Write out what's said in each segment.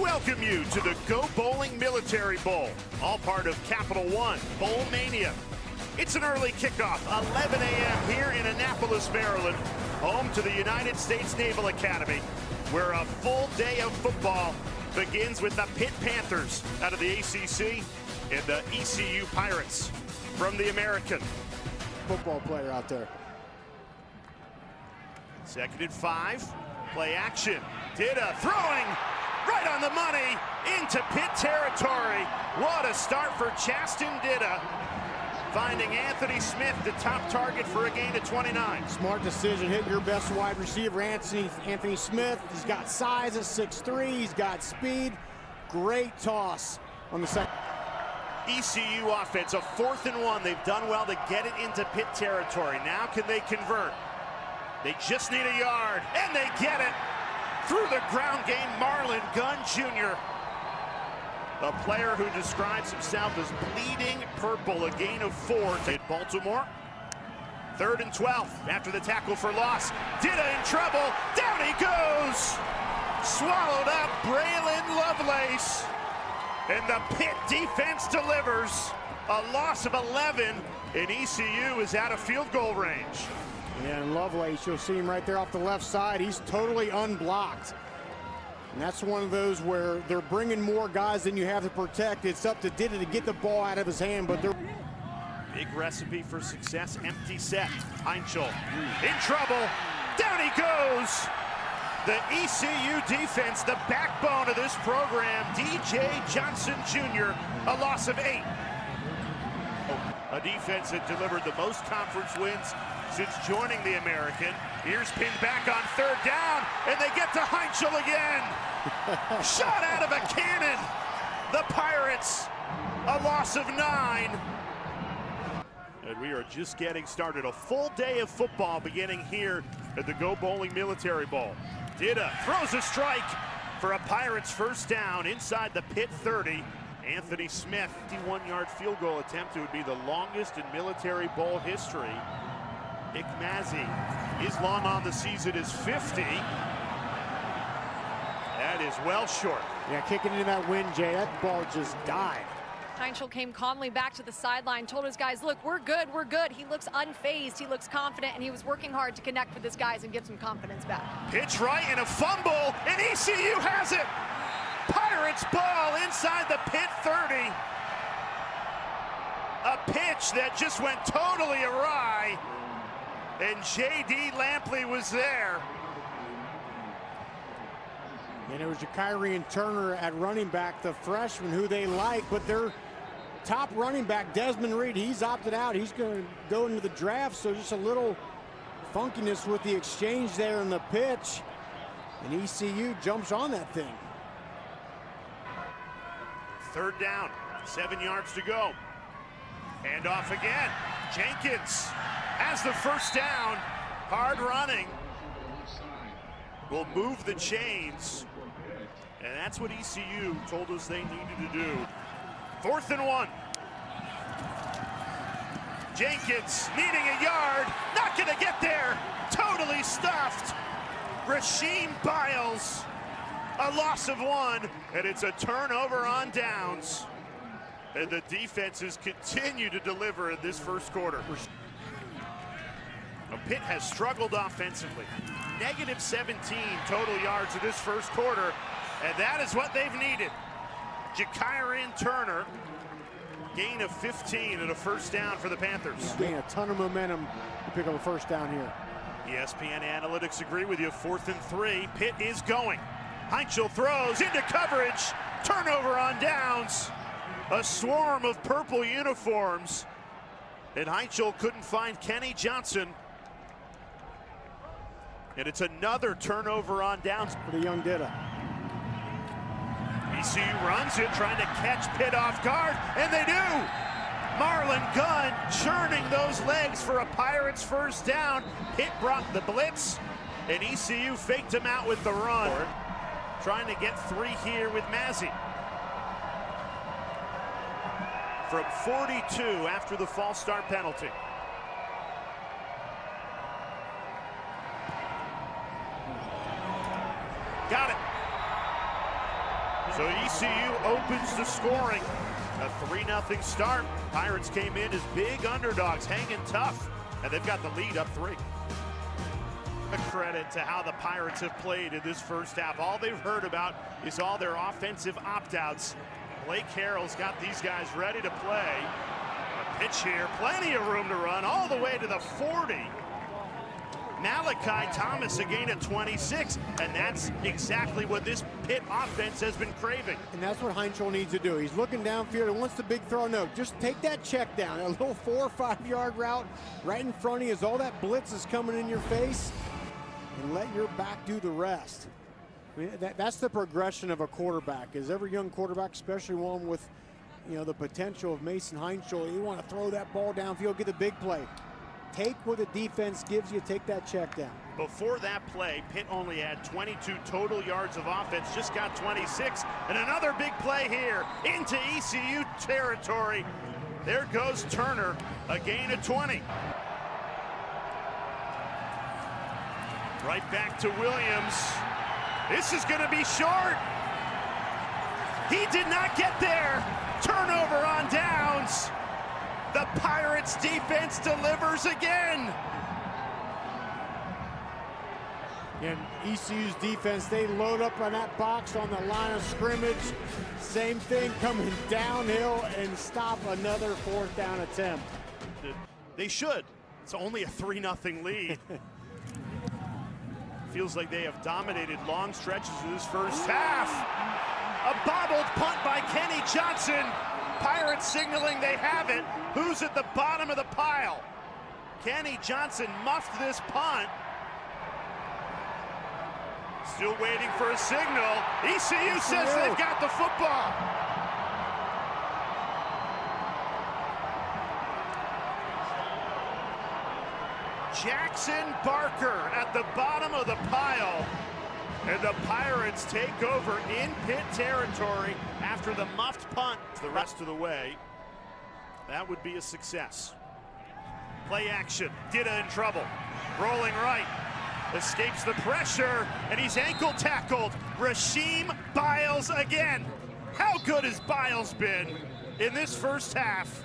welcome you to the Go Bowling Military Bowl, all part of Capital One Bowl Mania. It's an early kickoff, 11 a.m. here in Annapolis, Maryland, home to the United States Naval Academy, where a full day of football begins with the Pitt Panthers out of the ACC and the ECU Pirates from the American. Football player out there. 2nd and 5, play action. Dida throwing right on the money into Pitt territory. What a start for Chasten Dida, finding Anthony Smith the top target for a gain of 29. Smart decision, hit your best wide receiver, Anthony Smith. He's got size at 6'3", he's got speed. Great toss on the second. ECU offense, a 4th and 1. They've done well to get it into Pitt territory. Now can they convert? They just need a yard, and they get it. Through the ground game, Marlon Gunn Jr., a player who describes himself as bleeding purple, a gain of 4 to Baltimore. 3rd and 12 after the tackle for loss. Dida in trouble, down he goes. Swallowed up Braylon Lovelace. And the Pitt defense delivers. A loss of 11, and ECU is out of field goal range. Yeah, and Lovelace, you'll see him right there off the left side. He's totally unblocked. And that's one of those where they're bringing more guys than you have to protect. It's up to Dida to get the ball out of his hand, but they're... Big recipe for success, empty set. Heinchel in trouble, down he goes. The ECU defense, the backbone of this program, DJ Johnson Jr., a loss of 8. A defense that delivered the most conference wins since joining the American. Here's pinned back on 3rd down, and they get to Heinchel again. Shot out of a cannon. The Pirates, a loss of 9. And we are just getting started. A full day of football beginning here at the Go Bowling Military Bowl. Dida throws a strike for a Pirates 1st down inside the Pitt 30. Anthony Smith, 51-yard field goal attempt. It would be the longest in Military Bowl history. Nick Mazzy, his long on the season is 50. That is well short. Yeah, kicking into that wind, Jay. That ball just died. Heinchel came calmly back to the sideline, told his guys, look, we're good, we're good. He looks unfazed, he looks confident, and he was working hard to connect with his guys and give some confidence back. Pitch right and a fumble, and ECU has it. Pirates ball inside the Pitt 30. A pitch that just went totally awry, and J.D. Lampley was there. And it was Jakirian Turner at running back, the freshman who they like, but their top running back, Desmond Reed, he's opted out. He's going to go into the draft, so just a little funkiness with the exchange there in the pitch. And ECU jumps on that thing. 3rd down, 7 yards to go. Hand off again. Jenkins has the 1st down. Hard running. Will move the chains. And that's what ECU told us they needed to do. 4th and 1. Jenkins needing a yard. Not going to get there. Totally stuffed. Rasheem Biles. A loss of 1. And it's a turnover on downs. And the defenses continue to deliver in this 1st quarter. Pitt has struggled offensively. -17 total yards in this 1st quarter, and that is what they've needed. Jakirian Turner, gain of 15 and a 1st down for the Panthers. Gain a ton of momentum to pick up a 1st down here. ESPN analytics agree with you. 4th and 3. Pitt is going. Heinchel throws into coverage. Turnover on downs. A swarm of purple uniforms. And Heinchel couldn't find Kenny Johnson. And it's another turnover on downs. For the young Dida. ECU runs it, trying to catch Pitt off guard, and they do! Marlon Gunn churning those legs for a Pirates 1st down. Pitt brought the blitz, and ECU faked him out with the run. Trying to get 3 here with Mazzy. From 42 after the false start penalty. Got it. So ECU opens the scoring. A 3-0 start. Pirates came in as big underdogs, hanging tough, and they've got the lead up 3. A credit to how the Pirates have played in this first half. All they've heard about is all their offensive opt-outs. Blake Harrell's got these guys ready to play. A pitch here, plenty of room to run, all the way to the 40. Malachi Thomas a gain of 26, and that's exactly what this Pitt offense has been craving. And that's what Heinzel needs to do. He's looking downfield and wants the big throw. No, just take that check down. A little 4 or 5 yard route right in front of you as all that blitz is coming in your face, and let your back do the rest. I mean, that's the progression of a quarterback. Is every young quarterback, especially one with, you know, the potential of Mason Heinzel, you want to throw that ball downfield, get the big play. Take what the defense gives you, take that check down. Before that play, Pitt only had 22 total yards of offense, just got 26. And another big play here into ECU territory. There goes Turner, a gain of 20. Right back to Williams. This is going to be short. He did not get there. Turnover on downs. The Pirates defense delivers again. And ECU's defense, they load up on that box on the line of scrimmage. Same thing, coming downhill and stop another 4th down attempt. They should. It's only a 3-0 lead. Feels like they have dominated long stretches of this first half. A bobbled punt by Kenny Johnson. Pirates signaling they have it. Who's at the bottom of the pile? Kenny Johnson muffed this punt. Still waiting for a signal. ECU says they've got the football. Jackson Barker at the bottom of the pile. And the Pirates take over in Pitt territory after the muffed punt the rest of the way. That would be a success. Play action. Dida in trouble. Rolling right. Escapes the pressure, and he's ankle tackled. Rasheem Biles again. How good has Biles been in this first half?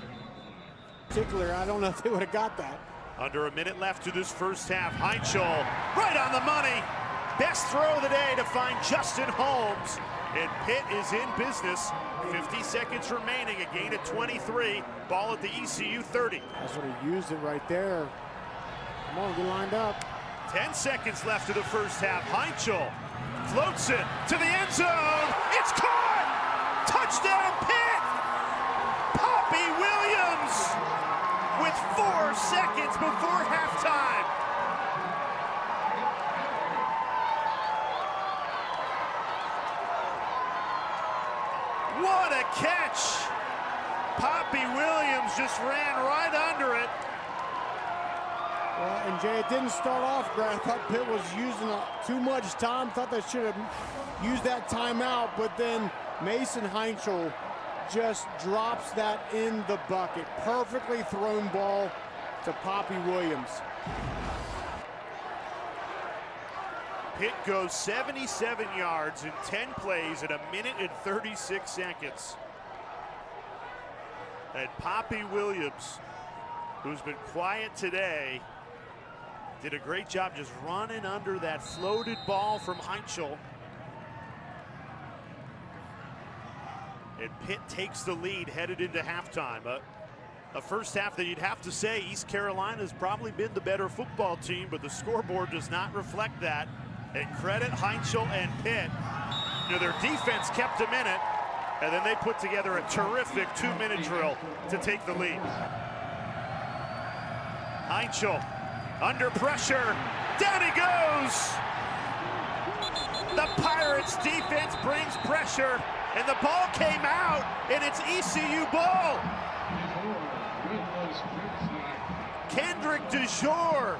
Particular, I don't know if they would have got that. Under a minute left to this first half. Heinzel right on the money. Best throw of the day to find Justin Holmes. And Pitt is in business. 50 seconds remaining, a gain of 23. Ball at the ECU 30. That's what he used it right there. Come on, get lined up. 10 seconds left of the first half. Heinzel floats it to the end zone. It's caught! Touchdown Pitt! Poppy Williams with 4 seconds before halftime. What a catch! Poppy Williams just ran right under it. Well, and Jay, it didn't start off great. I thought Pitt was using too much time. Thought they should have used that timeout, but then Mason Heinzel just drops that in the bucket. Perfectly thrown ball to Poppy Williams. Pitt goes 77 yards in 10 plays in 1:36 seconds. And Poppy Williams, who's been quiet today, did a great job just running under that floated ball from Heinzel. And Pitt takes the lead headed into halftime. A first half that you'd have to say East Carolina's probably been the better football team, but the scoreboard does not reflect that. And credit Heinzel and Pitt. You know, their defense kept them in it, and then they put together a terrific 2-minute drill to take the lead. Heinzel under pressure. Down he goes. The Pirates defense brings pressure, and the ball came out, and it's ECU ball. Kendrick DeJour.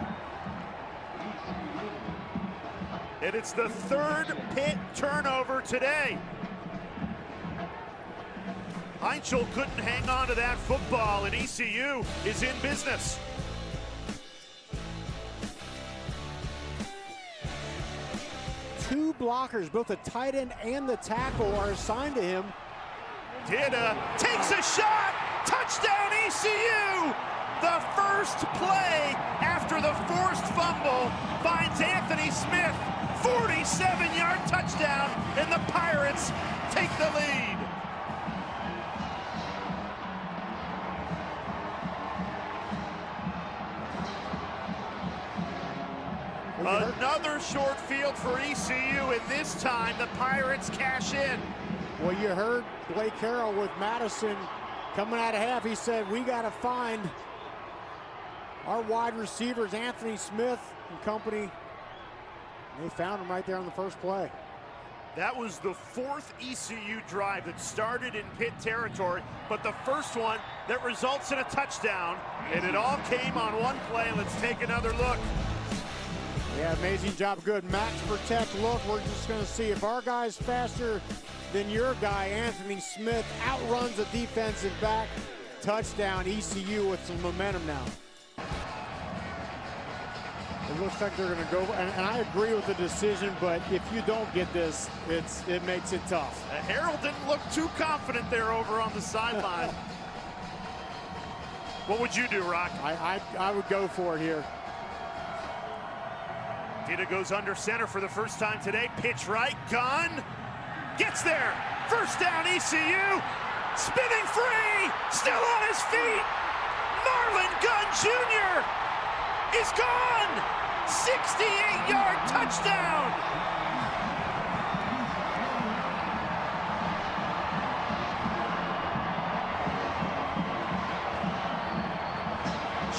And it's the 3rd Pitt turnover today. Heinzel couldn't hang on to that football, and ECU is in business. 2 blockers, both the tight end and the tackle, are assigned to him. Dida takes a shot. Touchdown ECU. The first play after the forced fumble finds Anthony Smith. 47-yard touchdown, and the Pirates take the lead. Another short field for ECU, and this time the Pirates cash in. Well, you heard Blake Harrell with Madison coming out of half. He said, we got to find our wide receivers, Anthony Smith and company. They found him right there on the first play. That was the 4th ECU drive that started in Pitt territory, but the first one that results in a touchdown, and it all came on one play. Let's take another look. Yeah, amazing job. Good max protect look. We're just going to see if our guy's faster than your guy, Anthony Smith, outruns the defensive back. Touchdown, ECU with some momentum now. It looks like they're going to go, and I agree with the decision, but if you don't get this, it makes it tough. Harold didn't look too confident there over on the sideline. What would you do, Rock? I would go for it here. Dida goes under center for the first time today. Pitch right, gun. Gets there. First down, ECU. Spinning free. Still on his feet. Marlon Gunn Jr. is gone. 68-yard touchdown.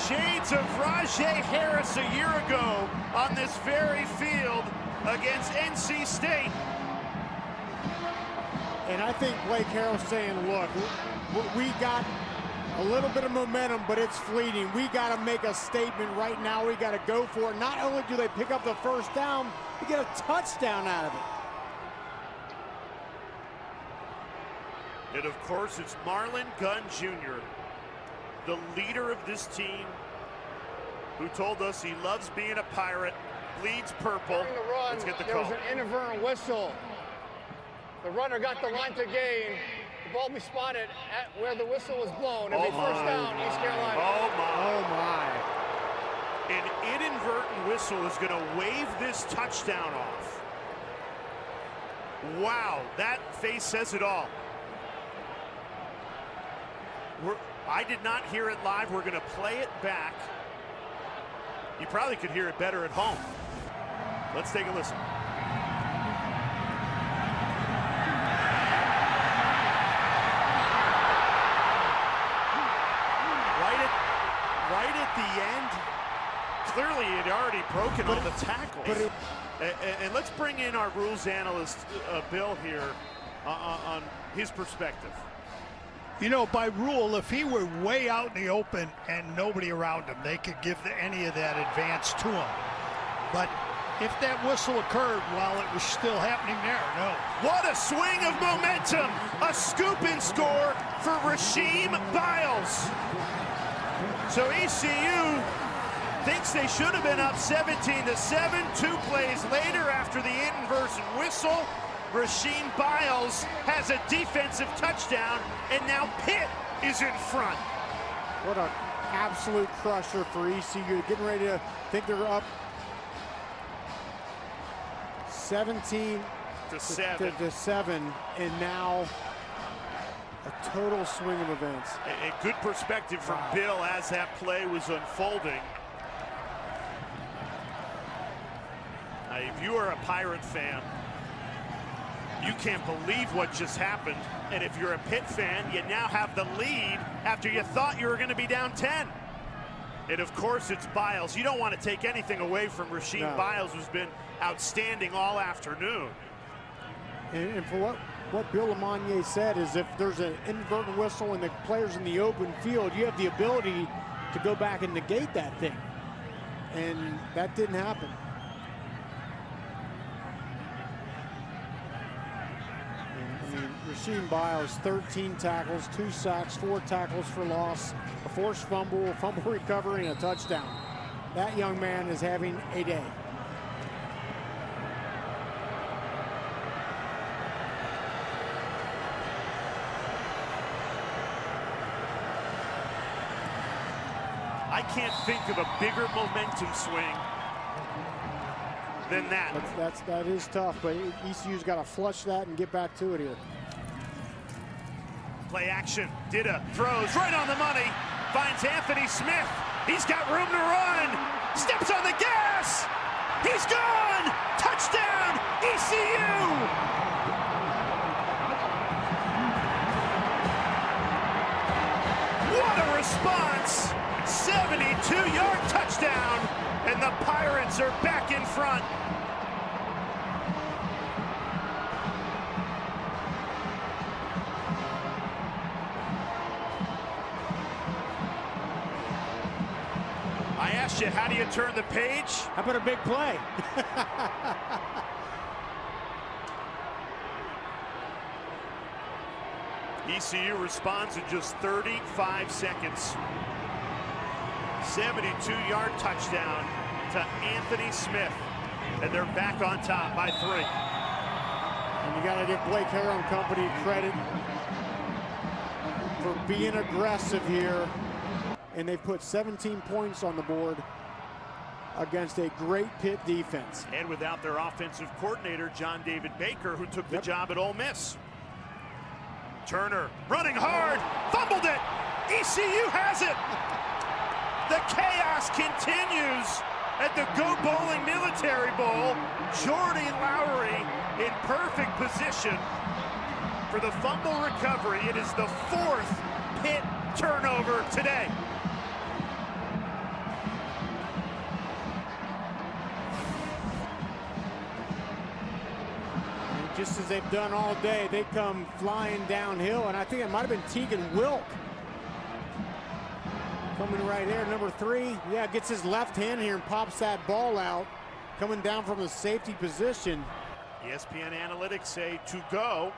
Shades of Rajay Harris a year ago on this very field against NC State. And I think Blake Harrell's saying, look, we got a little bit of momentum, but it's fleeting. We got to make a statement right now. We got to go for it. Not only do they pick up the first down, we get a touchdown out of it. And of course, it's Marlon Gunn Jr., the leader of this team, who told us he loves being a Pirate, bleeds purple. During the run, let's get the there call. was an inadvertent whistle. The runner got the line to gain. The ball be spotted at where the whistle was blown. It'll be first down, East Carolina. Oh my. An inadvertent whistle is going to wave this touchdown off. Wow, that face says it all. I did not hear it live. We're going to play it back. You probably could hear it better at home. Let's take a listen. Right at the end, clearly it had already broken all the tackles. And let's bring in our rules analyst, Bill, here on his perspective. You know, by rule, if he were way out in the open and nobody around him, they could give any of that advance to him. But if that whistle occurred while it was still happening there, no. What a swing of momentum! A scoop and score for Rasheem Biles. So ECU thinks they should have been up 17-7. 2 plays later, after the inadvertent whistle, Rasheem Biles has a defensive touchdown, and now Pitt is in front. What an absolute crusher for ECU. Getting ready to think they're up 17-7, and now a total swing of events. A good perspective from Bill as that play was unfolding. If you are a Pirate fan, you can't believe what just happened. And if you're a Pitt fan, you now have the lead after you thought you were going to be down 10. And of course, it's Biles. You don't want to take anything away from Rasheem Biles, who's been outstanding all afternoon. And for what Bill Lamonier said is, if there's an inadvertent whistle and the player's in the open field, you have the ability to go back and negate that thing. And that didn't happen. Rasheem Biles, 13 tackles, 2 sacks, 4 tackles for loss, a forced fumble, a fumble recovery, and a touchdown. That young man is having a day. I can't think of a bigger momentum swing than that. That is tough, but ECU's got to flush that and get back to it here. Play action. Dida throws right on the money. Finds Anthony Smith. He's got room to run. Steps on the gas. He's gone. Touchdown, ECU. What a response. 72-yard touchdown. And the Pirates are back in front. I asked you, how do you turn the page? How about a big play? ECU responds in just 35 seconds. 72-yard touchdown to Anthony Smith. And they're back on top by 3. And you got to give Blake Harrell and company credit for being aggressive here. And they put 17 points on the board against a great Pitt defense. And without their offensive coordinator, John David Baker, who took the job at Ole Miss. Turner running hard, fumbled it. ECU has it. The chaos continues at the Go Bowling Military Bowl. Jordan Lowry in perfect position for the fumble recovery. It is the 4th Pitt turnover today. Just as they've done all day, they come flying downhill, and I think it might have been Tegan Wilk coming right there, number 3. Yeah, gets his left hand here and pops that ball out, coming down from the safety position. ESPN analytics say to go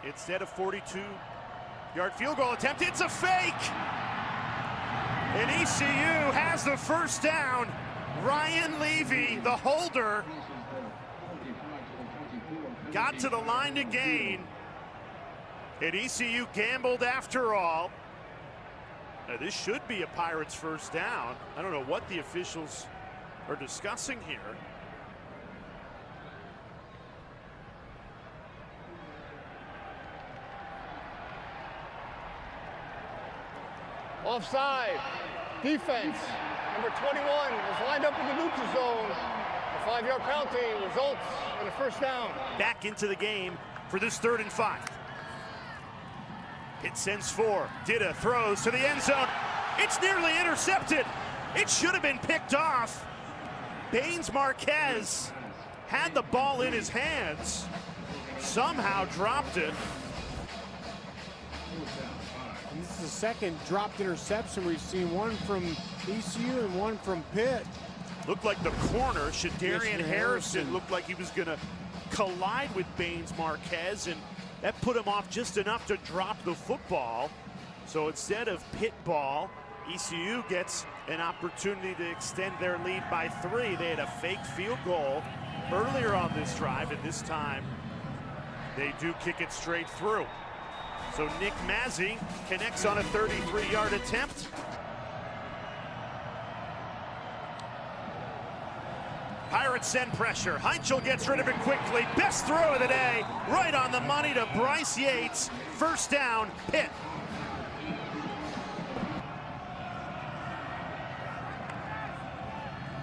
instead of 42-yard field goal attempt. It's a fake, and ECU has the first down. Ryan Levy, the holder, got to the line to gain, and ECU gambled after all. Now, this should be a Pirates first down. I don't know what the officials are discussing here. Offside. Defense. Number 21 is lined up in the neutral zone. A 5-yard penalty results in a first down. Back into the game for this 3rd and 5. Pitt sends 4. Dida throws to the end zone. It's nearly intercepted. It should have been picked off. Baines Marquez had the ball in his hands, somehow dropped it. And this is the second dropped interception we've seen, one from ECU and one from Pitt. Looked like the corner, Shadarian Harrison, looked like he was going to collide with Baines Marquez, and that put him off just enough to drop the football. So instead of Pitt ball, ECU gets an opportunity to extend their lead by 3. They had a fake field goal earlier on this drive, and this time they do kick it straight through. So Nick Mazzi connects on a 33-yard attempt. Pirates send pressure. Heinchel gets rid of it quickly. Best throw of the day. Right on the money to Bryce Yates. First down, Pitt.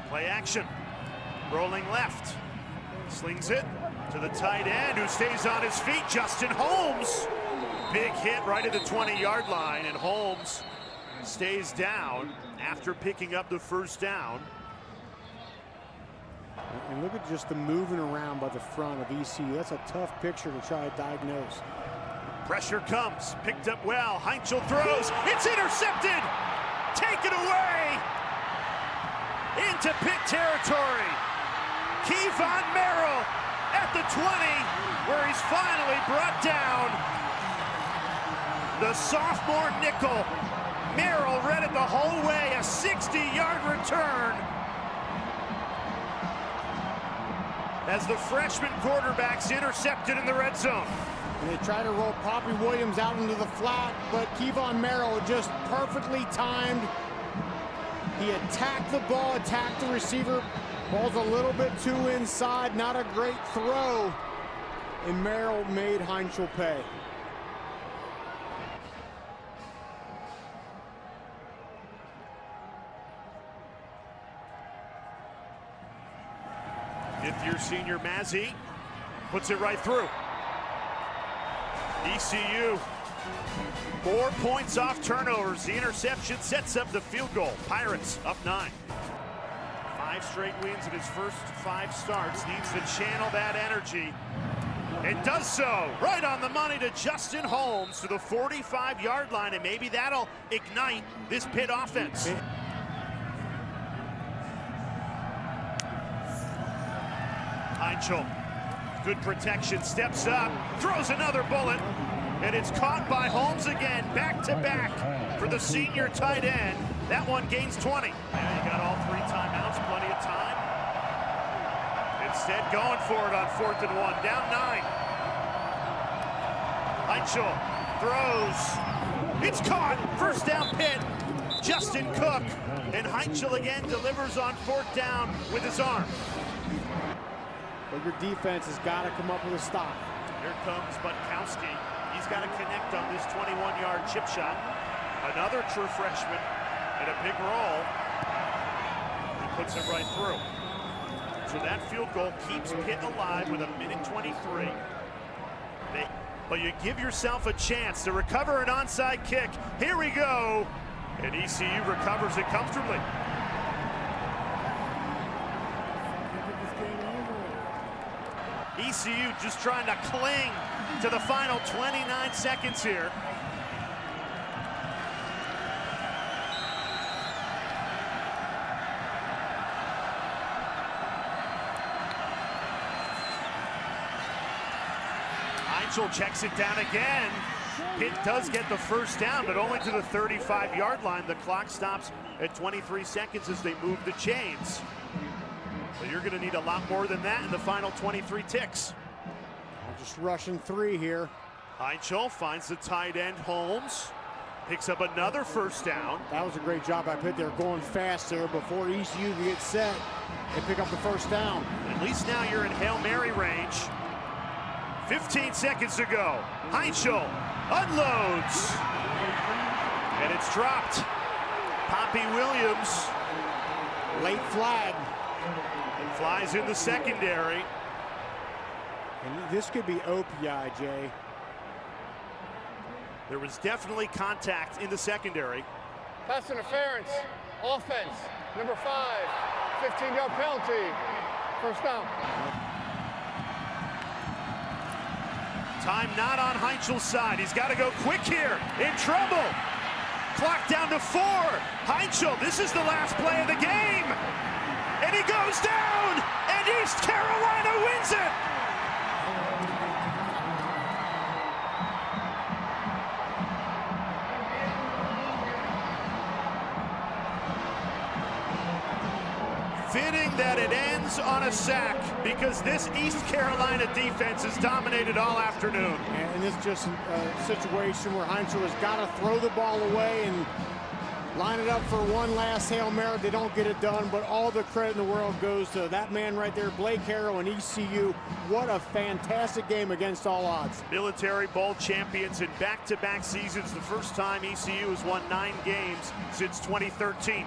Play action. Rolling left. Slings it to the tight end who stays on his feet, Justin Holmes. Big hit right at the 20-yard line, and Holmes stays down after picking up the first down. And look at just the moving around by the front of ECU. That's a tough picture to try to diagnose. Pressure comes, picked up well. Heinchel throws, it's intercepted! Taken away! Into Pitt territory. Kevon Merrill at the 20, where he's finally brought down. The sophomore nickel. Merrill read it the whole way, a 60-yard return. As the freshman quarterback's intercepted in the red zone. And they try to roll Poppy Williams out into the flat, but Kevon Merrill just perfectly timed He attacked the ball, attacked the receiver. Ball's a little bit too inside, not a great throw. And Merrill made Heinzel pay. Fifth-year senior Mazzy puts it right through. ECU, 4 points off turnovers. The interception sets up the field goal. Pirates up 9. 5 straight wins in his first 5 starts. Needs to channel that energy. And does so right on the money to Justin Holmes to the 45-yard line, and maybe that'll ignite this Pitt offense. Heinzel, good protection, steps up, throws another bullet, and it's caught by Holmes again, back-to-back for the senior tight end. That one gains 20. Yeah, you got all 3 timeouts, plenty of time. Instead, going for it on 4th and 1, down 9. Heinzel throws, it's caught, first down Pitt. Justin Cook, and Heinzel again delivers on 4th down with his arm. But your defense has got to come up with a stop. Here comes Butkowski. He's got to connect on this 21-yard chip shot. Another true freshman and a big roll. He puts it right through. So that field goal keeps Pitt alive with 1:23. But you give yourself a chance to recover an onside kick. Here we go. And ECU recovers it comfortably. ECU just trying to cling to the final 29 seconds here. Heinzel checks it down again. Pitt does get the first down, but only to the 35-yard line. The clock stops at 23 seconds as they move the chains. So you're going to need a lot more than that in the final 23 ticks. Just rushing 3 here. Heinzel finds the tight end Holmes. Picks up another first down. That was a great job by Pitt. They're going fast there before ECU can get set and pick up the first down. At least now you're in Hail Mary range. 15 seconds to go. Heinzel unloads. And it's dropped. Poppy Williams. Late flag. And flies in the secondary. And this could be OPI, Jay. There was definitely contact in the secondary. Pass interference, offense, number 5, 15-yard penalty, first down. Time not on Heinzel's side. He's got to go quick here. In trouble. Clock down to 4. Heinzel, this is the last play of the game. And he goes down, and East Carolina wins it. Fitting that it ends on a sack, because this East Carolina defense has dominated all afternoon. And this is just a situation where Heinzel has got to throw the ball away and line it up for one last Hail Mary. They don't get it done, but all the credit in the world goes to that man right there, Blake Harrell and ECU. What a fantastic game against all odds. Military Bowl champions in back-to-back seasons. The first time ECU has won 9 games since 2013.